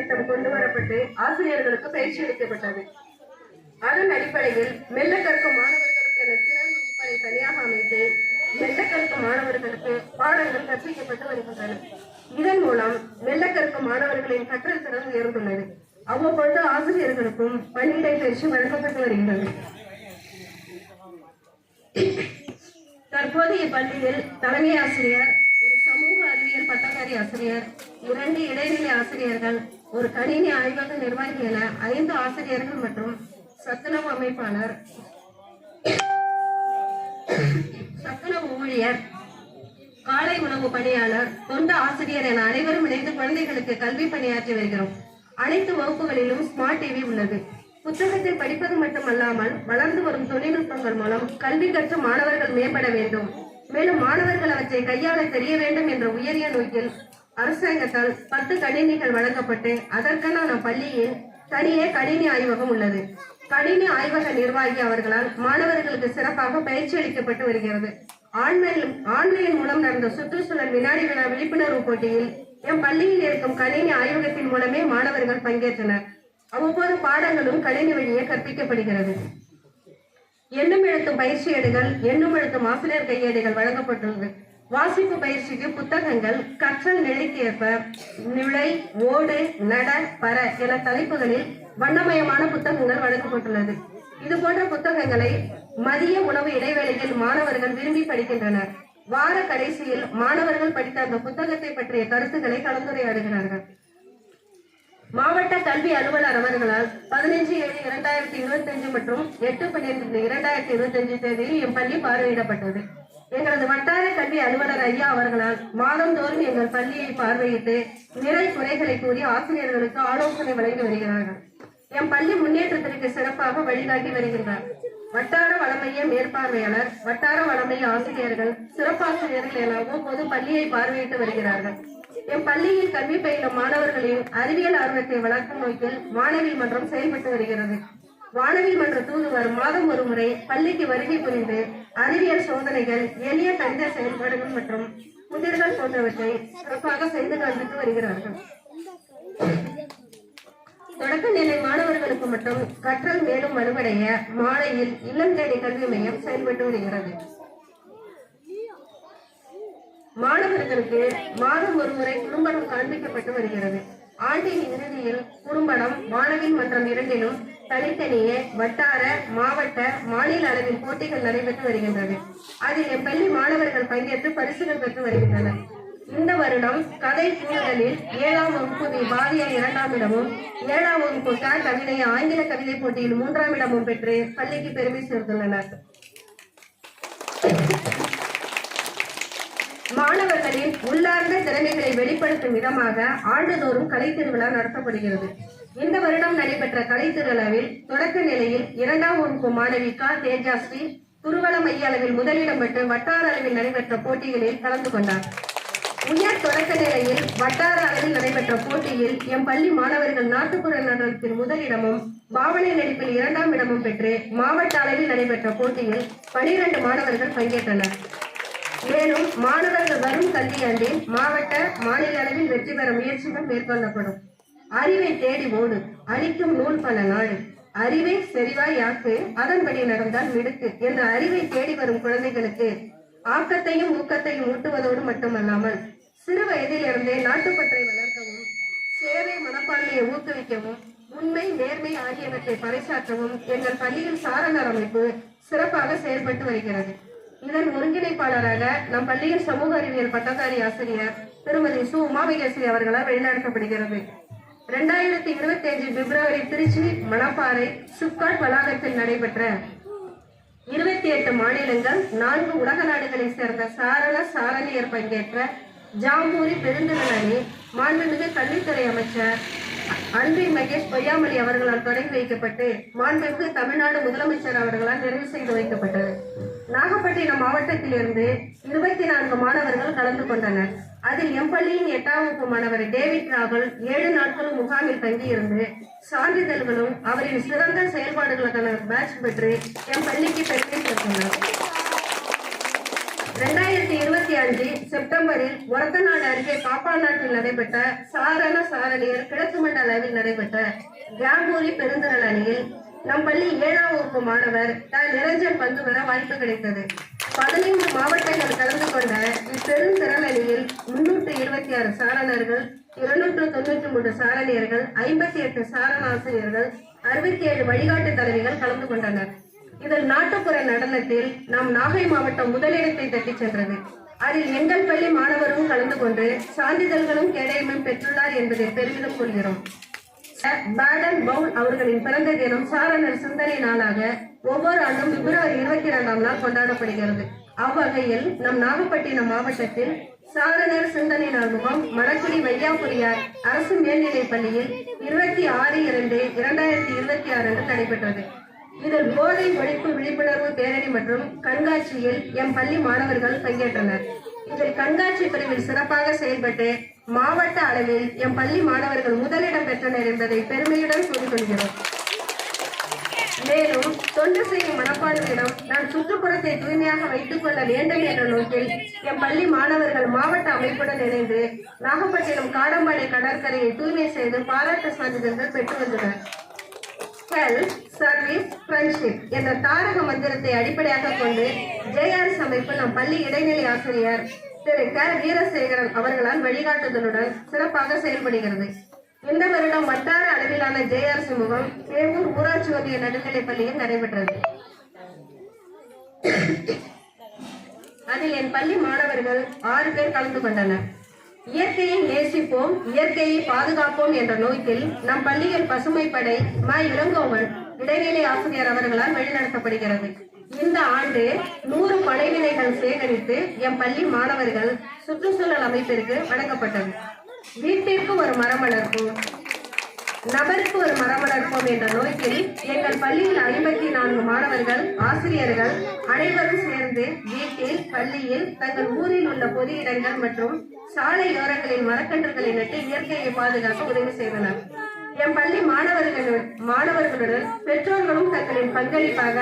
திட்டம் கொண்டு வரப்பட்டு ஆசிரியர்களுக்கு பயிற்சி அளிக்கப்பட்டது. அதன் அடிப்படையில் மெல்ல கற்கும் மாணவர்களுக்கு என திறன் வகுப்பறை தனியாக அமைத்து மெல்ல கற்கும் மாணவர்களுக்கு பாடங்கள் கற்பிக்கப்பட்டு வருகின்றன. இதன் மூலம் மெல்ல கற்கும் மாணவர்களின் கற்றல் திறன் உயர்ந்துள்ளது. அவ்வப்பொழுது ஆசிரியர்களுக்கும் பணியிடை பயிற்சி வழங்கப்பட்டு வருகிறது. தற்போது இப்பள்ளியில் தலைமை ஆசிரியர், ஒரு சமூக அறிவியல் பட்டதாரி ஆசிரியர், 2 இடைநிலை ஆசிரியர்கள், ஒரு கணினி ஆய்வக நிர்வாகி என 5 ஆசிரியர்கள் மற்றும் சத்துணவு அமைப்பாளர், சத்துணவு ஊழியர், காலை உணவு பணியாளர், தொண்டு ஆசிரியர் என அனைவரும் இணைந்து குழந்தைகளுக்கு கல்வி பணியாற்றி வருகிறோம். அனைத்து வகுப்புகளிலும் ஸ்மார்ட் டிவி உள்ளது. புத்தகத்தை படிப்பது மட்டுமல்லாமல் வளர்ந்து வரும் தொழில்நுட்பங்கள் மூலம் கல்வி கற்று மாணவர்கள் மேம்பட வேண்டும், மேலும் மாணவர்கள் அவற்றை கையாள தெரிய வேண்டும் என்ற உயரிய நோக்கில் அரசாங்கத்தால் 10 கணினிகள் வழங்கப்பட்டு அதற்கான நம் பள்ளியில் தனியே கணினி ஆய்வகம் உள்ளது. கணினி ஆய்வக நிர்வாகி அவர்களால் மாணவர்களுக்கு சிறப்பாக பயிற்சி அளிக்கப்பட்டு வருகிறது. ஆன்லைன் மூலம் நடந்த சுற்றுச்சூழல் வினாடி வினா விழிப்புணர்வு போட்டியில் எம் பள்ளியில் இருக்கும் கணினி ஆய்வகத்தின் மூலமே மாணவர்கள் பங்கேற்றனர். அவ்வப்போது பாடங்களும் கணினி வழியே கற்பிக்கப்படுகிறது. எண்ணும் எழுத்தும் பயிற்சி ஏடுகள், எண்ணும் எழுத்தும் ஆசிரியர் கையேடுகள் வழங்கப்பட்டுள்ளது. வாசிப்பு பயிற்சிக்கு புத்தகங்கள், கற்றல் நிலைக்கு ஏற்ப நிலை, ஓடு, நட, பர என தலைப்புகளில் வண்ணமயமான புத்தகங்கள் வழங்கப்பட்டுள்ளது. இது போன்ற புத்தகங்களை மதிய உணவு இடைவேளையில் மாணவர்கள் விரும்பி படிக்கின்றனர். வார கடைசியில் மாணவர்கள் படித்த அந்த புத்தகத்தை பற்றிய கருத்துக்களை கலந்துரையாடுகிறார்கள். மாவட்ட கல்வி அலுவலர் அவர்களால் 15/7/2025 மற்றும் 8/12/2025 தேதியில் எம் பள்ளி பார்வையிடப்பட்டது. எங்களது வட்டார கல்வி அலுவலர் ஐயா அவர்களால் மாதந்தோறும் எங்கள் பள்ளியை பார்வையிட்டு நிறை குறைகளை கூறி ஆசிரியர்களுக்கு ஆலோசனை வழங்கி வருகிறார்கள். எம் பள்ளி முன்னேற்றத்திற்கு சிறப்பாக வழிகாட்டி வருகின்றார். வட்டார வளமைய மேற்பார்வையாளர், வட்டார வளமைய ஆசிரியர்கள், சிறப்பாசிரியர்கள் என அவ்வப்போது பள்ளியை பார்வையிட்டு வருகிறார்கள். எம் பள்ளியில் கல்வி பயிலும் மாணவர்களின் அறிவியல் ஆர்வத்தை வளர்க்கும் நோக்கில் வானவில் மன்றம் செயல்பட்டு வருகிறது. வானவில் மன்ற தூதுவர் மாதம் ஒரு முறை பள்ளிக்கு வருகை புரிந்து அறிவியல் சோதனைகள், எளிய கணித செயல்பாடுகள் மற்றும் புதிர்கள் போன்றவற்றை சிறப்பாக செய்து காண்பித்து வருகிறார்கள். தொடக்க நிலை மாணவர்களுக்கு மட்டும் கற்றல் மேலும் வலுவடைய மாலையில் இல்லம் தேடி கல்வி மையம் செயல்பட்டு வருகிறது. மாணவர்களுக்கு மாதம் ஒரு முறை குறும்படம் காண்பிக்கப்பட்டு வருகிறது. ஆண்டின் இறுதியில் குறும்படம் வானவில் மன்றம் இரண்டிலும் தனித்தனியே வட்டார, மாவட்ட, மாநில அளவில் போட்டிகள் நடைபெற்று வருகின்றது. அதில் எம் பள்ளி மாணவர்கள் பங்கேற்று பரிசுகள் பெற்று வருகின்றனர். இந்த வருடம் கதை கூறுதலில் 7ஆம் வகுப்பு பாதியார் 2ஆம் இடமும், 7ஆம் வகுப்பு கவிதை ஆங்கில கவிதை போட்டியில் 3ஆம் இடமும் பெற்று பள்ளிக்கு பெருமை சேர்த்துள்ளனர். மாணவர்களின் உள்ளார்ந்த திறமைகளை வெளிப்படுத்தும் விதமாக ஆண்டுதோறும் கலை திருவிழா நடத்தப்படுகிறது. இந்த வருடம் நடைபெற்ற கலை திருவிழாவில் தொடக்க நிலையில் 2ஆம் வகுப்பு மாணவி கா தேஜாஸ்ரீ குருவல மைய அளவில் முதலிடம் பெற்று வட்டார அளவில் நடைபெற்ற போட்டிகளில் கலந்து கொண்டார். உயர் தொடக்க நிலையில் வட்டார அளவில் நடைபெற்ற போட்டியில் எம் பள்ளி மாணவர்கள் நாட்டுப்புற நடனத்தில் முதலிடமும், பாவனை நடிப்பில் 2ஆம் இடமும் பெற்று மாவட்ட அளவில் நடைபெற்ற போட்டியில் 12 மாணவர்கள் பங்கேற்றனர். மேலும் மாணவர்கள் வரும் கல்வியாண்டில் மாவட்ட, மாநில அளவில் வெற்றி பெற முயற்சிகள் மேற்கொள்ளப்படும். அறிவை தேடி ஓடு, அளிக்கும் நூல் பல நாடு, அறிவை செறிவாய் ஆக்கு, அதன்படி நடந்தால் மிடுக்கு என்ற அறிவை தேடி வரும் குழந்தைகளுக்கு ஆக்கத்தையும் ஊக்கத்தையும் ஊட்டுவதோடு மட்டுமல்லாமல் சிறு வயதிலிருந்தே நாட்டுப்பற்றை வளர்க்கவும், சேவை மனப்பான்மையை ஊக்குவிக்கவும், உண்மை, நேர்மை ஆகியவற்றை பறைசாற்றவும் எங்கள் பள்ளியில் சாரணர் அமைப்பு சிறப்பாக செயல்பட்டு வருகிறது. இதன் ஒருங்கிணைப்பாளராக நம் பள்ளியின் சமூக அறிவியல் பட்டதாரி ஆசிரியர் திருமதி சு உமாமகேஸ்வரி அவர்களால் வழிநடத்தப்படுகிறது. 2025 பிப்ரவரி திருச்சி மணப்பாறை சிப்காட் வளாகத்தில் நடைபெற்ற 28 மாநிலங்கள் 4 உலக நாடுகளை சேர்ந்த சாரணியர் பங்கேற்ற ஜாம்பூரி பெருந்திறன் அணி மாண்புமிகு கல்வித்துறை அமைச்சர் அன்பில் மகேஷ் பொய்யாமொழி அவர்களால் தொடங்கி வைக்கப்பட்டு மாண்புமிகு தமிழ்நாடு முதலமைச்சர் அவர்களால் நிறைவு செய்து வைக்கப்பட்டது. நாகப்பட்டினம் மாவட்டத்திலிருந்து 24 மாணவர்கள் கலந்து கொண்டனர். அதில் எம் பள்ளியின் 8ஆம் வகுப்பு மாணவர் டேவிட் ராகுல் 7 நாட்களும் முகாமில் தங்கியிருந்து சான்றிதழ்களும் அவரின் சிறந்த செயல்பாடுகளுக்கான பேட்ச் பெற்று எம் பள்ளிக்கு பெருமை சேர்த்துள்ளார். 2025 2005 செப்டம்பரில் ஒரத்தநாடு அருகே பாப்பாநாட்டில் நடைபெற்ற சாரண சாரணியர் கிழக்கு மண்டல அளவில் நடைபெற்ற கிராம்பூரி பெருந்திரள் அணியில் நம் பள்ளி 7ஆம் வகுப்பு மாணவர் நிரஞ்சன் பங்கு பெற வாய்ப்பு கிடைத்தது. 15 மாவட்டங்கள் கலந்து கொண்ட இப்பெருந்திரள் அணியில் 326 சாரணர்கள், 293 சாரணியர்கள், 58 சாரணாசிரியர்கள், 67 வழிகாட்டு தலைவிகள் கலந்து கொண்டனர். இதில் நாட்டுப்புற நடனத்தில் நம் நாகை மாவட்டம் முதலிடத்தை தட்டிச் சென்றது. அதில் எங்கள் பள்ளி மாணவரும் கலந்து கொண்டு சான்றிதழ்களும் கேடயமும் பெற்றுள்ளார் என்பதை பெருமிதம் கொள்கிறோம். பேடன் பவுல் அவர்களின் பிறந்த தினம் சாரணர் சிந்தனை நாளாக ஒவ்வொரு ஆண்டும் பிப்ரவரி 22ஆம் நாள் கொண்டாடப்படுகிறது. அவ்வகையில் நம் நாகப்பட்டினம் மாவட்டத்தில் சாரணர் சிந்தனை நாள் முகாம் மணக்குடி வையாபுரியார் அரசு மேல்நிலைப் பள்ளியில் 26/2/2026 அன்று நடைபெற்றது. இதில் போதை ஒழிப்பு விழிப்புணர்வு பேரணி மற்றும் கண்காட்சியில் எம் பள்ளி மாணவர்கள் பங்கேற்றனர். இதில் கண்காட்சி பிரிவில் சிறப்பாக செயல்பட்டு மாவட்ட அளவில் எம் பள்ளி மாணவர்கள் முதலிடம் பெற்றனர் என்பதை பெருமையுடன் கூறிக்கொள்கிறோம். மேலும் தொண்டு செய்யும் மனப்பான்மையிடம் நான் சுற்றுப்புறத்தை தூய்மையாக வைத்துக் கொள்ள வேண்டும் என்ற நோக்கில் எம் பள்ளி மாணவர்கள் மாவட்ட அமைப்புடன் இணைந்து நாகப்பட்டினம் காடம்பாடி கடற்கரையை தூய்மை செய்து பாராட்டு சான்றிதழ்கள் பெற்று வந்தனர். ஹெல்த், சர்வீஸ், ஃப்ரெண்ட்ஷிப் என்ற தாரக மந்திரத்தை அடிப்படையாக கொண்டு JRS அமைப்பு நம் பள்ளி இடைநிலை ஆசிரியர் திரு க. வீரசேகரன் அவர்களால் வழிகாட்டுதலுடன் சிறப்பாக செயல்படுகிறது. இந்த வருடம் வட்டார அளவிலான JRS முகாம் சேவூர் ஊராட்சி ஒன்றிய நடுநிலைப் பள்ளியில் நடைபெற்றது. அதில் என் பள்ளி மாணவர்கள் 6 பேர் கலந்து கொண்டனர். இயற்கையை நேசிப்போம், இயற்கையை பாதுகாப்போம் என்ற நோக்கில் நம் பள்ளியில் பசுமை படை இளங்கோவன் இடைநிலை ஆசிரியர் அவர்களால் வழிநடத்தப்படுகிறது. இந்த ஆண்டு 100 படைவினைகள் சேகரித்து எம் பள்ளி மாணவர்கள் சுற்றுச்சூழல் அமைப்பிற்கு வழங்கப்பட்டது. வீட்டிற்கு ஒரு மரம் வளர்ப்போம், நபருக்கு ஒரு மரம் வளர்ப்போம் என்ற நோக்கில் எங்கள் பள்ளியில் 54 மாணவர்கள், ஆசிரியர்கள் அனைவரும் சேர்ந்து வீட்டில், பள்ளியில், தங்கள் ஊரில் உள்ள பொது இடங்கள் மற்றும் சாலையோரங்களில் மரக்கன்றுகளை நட்டு இயற்கையை பாதுகாக்க உதவி செய்தனர். எம் பள்ளி மாணவர்களுடன் பெற்றோர்களும் தங்களின் பங்களிப்பாக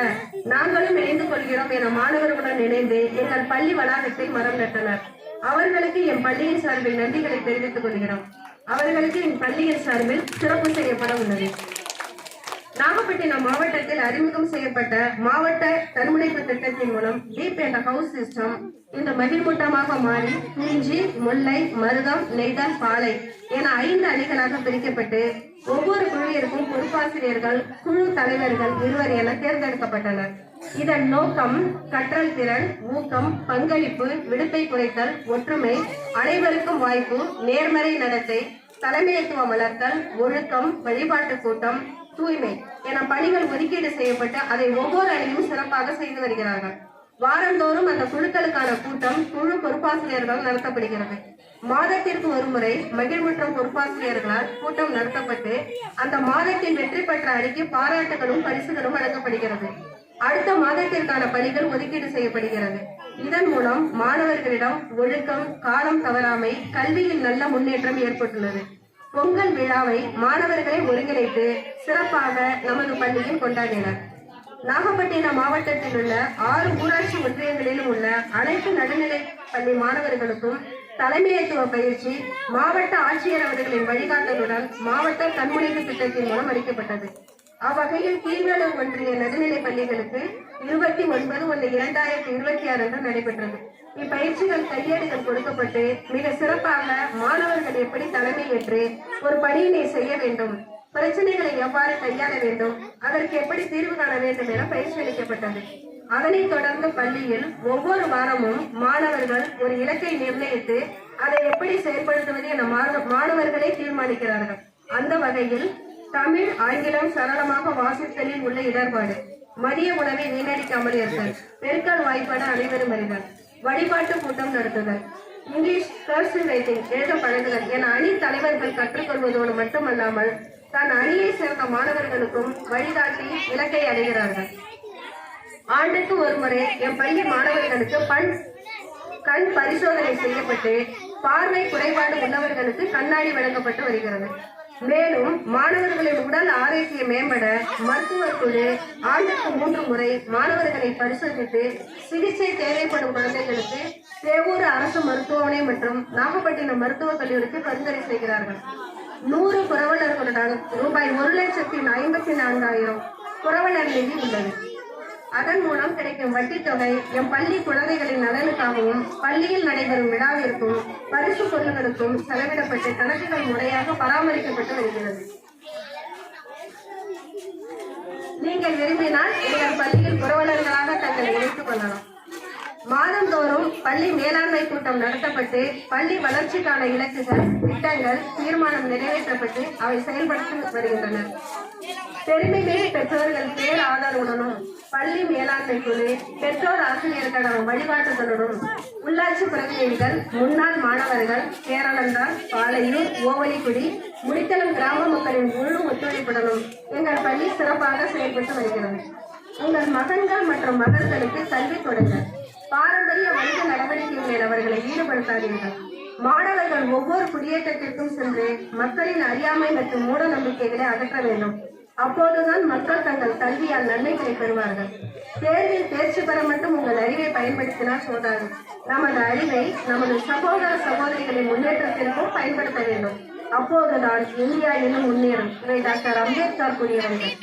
நாங்களும் இணைந்து கொள்கிறோம் என மாணவர்களுடன் இணைந்து எங்கள் பள்ளி வளாகத்தில் மரம் நட்டனர். அவர்களுக்கு எம் பள்ளியின் சார்பில் நன்றிகளை தெரிவித்துக் கொள்கிறோம். அவர்களுக்கு என் பள்ளியின் சார்பில் சிறப்பு செய்யப்பட உள்ளது. நாகப்பட்டினம் மாவட்டத்தில் அறிமுகம் செய்யப்பட்ட மாவட்ட தன்முனைப்பு திட்டத்தின் மூலம் டீப் என்ற ஹவுஸ் சிஸ்டம் இந்த மகிழ்மூட்டமாக மாறி குறிஞ்சி, முல்லை, மருதம், நெய்தல், பாலை என 5 அணிகளாக பிரிக்கப்பட்டு ஒவ்வொரு குழுவிற்கும் பொறுப்பாசிரியர்கள், குழு தலைவர்கள் 2 என தேர்ந்தெடுக்கப்பட்டனர். இதன் நோக்கம் கற்றல் திறன், ஊக்கம், பங்களிப்பு, விடுப்பை குறைத்தல், ஒற்றுமை, அனைவருக்கும் வாய்ப்பு, நேர்மறை நடத்தை, தலைமைத்துவம் வளர்த்தல், ஒழுக்கம், வழிபாட்டு கூட்டம், தூய்மை என பணிகள் ஒதுக்கீடு செய்யப்பட்டு அதை ஒவ்வொரு அணியும் சிறப்பாக செய்து வருகிறார்கள். வாரந்தோறும் அந்த குழுக்களுக்கான கூட்டம் குழு பொறுப்பாசிரியர்களால் நடத்தப்படுகிறது. மாதத்திற்கு ஒரு முறை மகிழ்வுற்றம் பொறுப்பாசிரியர்களால் கூட்டம் நடத்தப்பட்டு அந்த மாதத்தில் வெற்றி பெற்ற அணிக்கு பாராட்டுகளும் பரிசுகளும் வழங்கப்படுகிறது. அடுத்த மாதத்திற்கான பணிகள் ஒதுக்கீடு செய்யப்படுகிறது. இதன் மூலம் மாணவர்களிடம் ஒழுக்கம், காலம் தவறாமை, கல்வியில் நல்ல முன்னேற்றம் ஏற்பட்டுள்ளது. பொங்கல் விழாவை மாணவர்களை ஒருங்கிணைத்து சிறப்பாக நமது பள்ளியில் கொண்டாடினர். நாகப்பட்டினம் மாவட்டத்தில் உள்ள 6 ஊராட்சி ஒன்றியங்களிலும் உள்ள அனைத்து நடுநிலை பள்ளி மாணவர்களுக்கும் தலைமைத்துவ பயிற்சி மாவட்ட ஆட்சியர் அவர்களின் வழிகாட்டலுடன் மாவட்ட தன்முனைப்பு திட்டத்தின் மூலம் அளிக்கப்பட்டது. அவ்வகையில் கீழ்வேலூர் ஒன்றிய நடுநிலை பள்ளிகளுக்கு 29/1/2026 அன்று நடைபெற்றது. இப்பயிற்சிகள் கையேடுகள் கொடுக்கப்பட்டு மிக சிறப்பாக மாணவர்கள் எப்படி தலைமையேற்று ஒரு பணியினை செய்ய வேண்டும், பிரச்சனைகளை எவ்வாறு கையாள வேண்டும், அதற்கு எப்படி தீர்வு காண வேண்டும் என பயிற்சி அளிக்கப்பட்டது. அதனைத் தொடர்ந்து பள்ளியில் ஒவ்வொரு வாரமும் மாணவர்கள் ஒரு இலக்கை நிர்ணயித்து அதை எப்படி செயல்படுத்துவது என மாணவர்களே தீர்மானிக்கிறார்கள். அந்த வகையில் தமிழ், ஆங்கிலம் சரளமாக வாசித்தலில் உள்ள இடர்பாடு, மதிய உணவை வீணடிக்காமல் இருத்தல், பெருக்கல் வாய்ப்பாடு அனைவரும் அறிதல், வழிபாட்டு கூட்டம் நடத்துதல், இங்கிலீஷ் கர்சிவ் ரைட்டிங் எழுத பழகுதல் என அணி தலைவர்கள் கற்றுக்கொள்வதோடு மட்டுமல்லாமல் தன் அணியை சேர்ந்த மாணவர்களுக்கும் வழிகாட்டி இலக்கை அடைகிறார்கள். ஆண்டுக்கு ஒரு முறை எம் பள்ளி மாணவர்களுக்கு கண் பரிசோதனை செய்யப்பட்டு பார்வை குறைபாடு உள்ளவர்களுக்கு கண்ணாடி வழங்கப்பட்டு வருகிறது. மேலும் மாணவர்களின் உடல் ஆரோக்கியம் மேம்பட மருத்துவர் குழு ஆண்டுக்கு 3 முறை மாணவர்களை பரிசோதித்து சிகிச்சை தேவைப்படும் குழந்தைகளுக்கு சேவூர் அரசு மருத்துவமனை மற்றும் நாகப்பட்டினம் மருத்துவக் கல்லூரிக்கு பரிந்துரை செய்கிறார்கள். 100 புரவலர்களுடன் ரூபாய் 1,54,000 புரவலர் நிதி உள்ளது. அதன் மூலம் கிடைக்கும் வட்டி தொகை எம் பள்ளி குழந்தைகளின் நலனுக்காகவும் பள்ளியில் நடைபெறும் விழாவிற்கும் பரிசு பொருட்களுக்கும் செலவிடப்பட்டு கணக்குகள் முறையாக பராமரிக்கப்பட்டு வருகிறது. நீங்கள் விரும்பினால் எங்கள் பள்ளியில் புரவலர்களாக தங்களை இணைத்துக் கொள்ளலாம். மாதந்தோறும் பள்ளி மேலாண்மை கூட்டம் நடத்தப்பட்டு பள்ளி வளர்ச்சிக்கான இலக்குகள், திட்டங்கள், தீர்மானம் நிறைவேற்றப்பட்டு அவை செயல்படுத்தி வருகின்றன. பெருமைமிகு பெற்றோர்கள் பேர் ஆதரவுடனும் பள்ளி மேலாண்மை குழு, பெற்றோர் ஆசிரியர் கழகம் வழிகாட்டுதலுடன் உள்ளாட்சி பிரதிநிதிகள், முன்னாள் மாணவர்கள், கேரளந்தால், பாலையூர், ஓவலிக்குடி, முடித்தளம் கிராம மக்களின் முழு ஒத்துழைப்புடனும் எங்கள் பள்ளி சிறப்பாக செயல்பட்டு வருகிறது. உங்கள் மகன்கள் மற்றும் மகள்களுக்கு கல்வி தொடங்க பாரம்பரிய வணிக நடவடிக்கைகளில் அவர்களை ஈடுபடுத்தாதீர்கள். மாணவர்கள் ஒவ்வொரு குடியேற்றத்திற்கும் சென்று மக்களின் அறியாமை மற்றும் மூட நம்பிக்கைகளை அகற்ற வேண்டும். அப்போதுதான் மக்கள் தங்கள் கல்வியால் நன்மைகளை பெறுவார்கள். தேர்வில் தேர்ச்சி பெற மட்டும் உங்கள் அறிவை பயன்படுத்தினால் போதாது. நமது அறிவை நமது சகோதர சகோதரிகளின் முன்னேற்றத்திற்கும் பயன்படுத்த வேண்டும். அப்போதுதான் இந்தியா இன்னும் முன்னேறும். இவை டாக்டர் அம்பேத்கர் கூறியவர்கள்.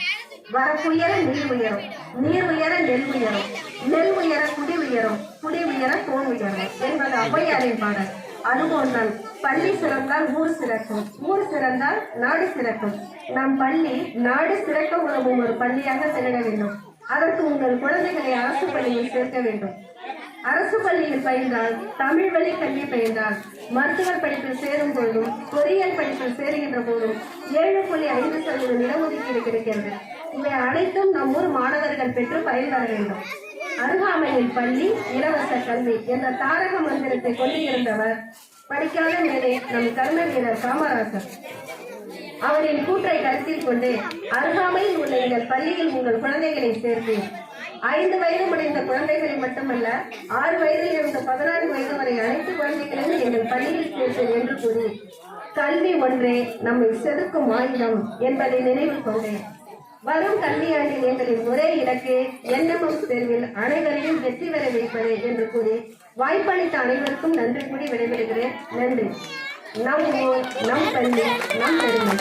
வரப்புயர நீர் உயரும், நீர் உயர நெல் உயரும், நெல் உயர குடி உயரும், குடி உயர தோல் உயரும் என்பது ஔவையாரின் பாடல். அதுபோன்றால் பள்ளி சிறந்தால் ஊர் சிறக்கும், ஊர் சிறந்தால் நாடு சிறக்கும். நம் பள்ளி நாடு சிறக்க உதவும் ஒரு பள்ளியாக திகழ வேண்டும். அதற்கு உங்கள் குழந்தைகளை அரசு பள்ளியில் சேர்க்க வேண்டும். அரசு பள்ளியில் பயின்றால், தமிழ் வழி கல்வி பயின்றால், மருத்துவர் படிப்பில் சேரும் போதும், பொறியியல் படிப்பில் சேருகின்ற போதும் 7.5% இடஒதுக்கீடு கிடைக்கிறது. இவை அனைத்தும் நம் ஊர் மாணவர்கள் பெற்று பயன்பெற வேண்டும். அருகாமையில் பள்ளி, இலவச கல்வி என்ற தாரக மந்திரத்தை கொண்டிருந்தவர் படிக்காத மேலே நம் கர்ம வீரர் காமராஜர். அவரின் கூற்றை கருத்தில் கொண்டு அருகாமையில் உள்ள எங்கள் பள்ளியில் உங்கள் குழந்தைகளை சேர்ப்பேன். 5 வயது முடிந்த குழந்தைகளை மட்டுமல்ல, 6 வயதில் இருந்து 14 வயது வரை அனைத்து குழந்தைகளையும் எங்கள் பள்ளியில் சேர்ப்பேன் என்று கூறி, கல்வி ஒன்றே நம்மை செதுக்கும் ஆயுதம் என்பதை நினைவில் கொண்டேன். வரும் கல்வியாண்டில் எங்களின் ஒரே இலக்கு NMS தேர்வில் அனைவரையும் வெற்றி பெற வைப்பது என்று கூறி வாய்ப்பளித்த அனைவருக்கும் நன்றி கூறி விடைபெறுகிறேன். நன்றி. நம் ஊர், நம் பள்ளி, நம் பெருமை.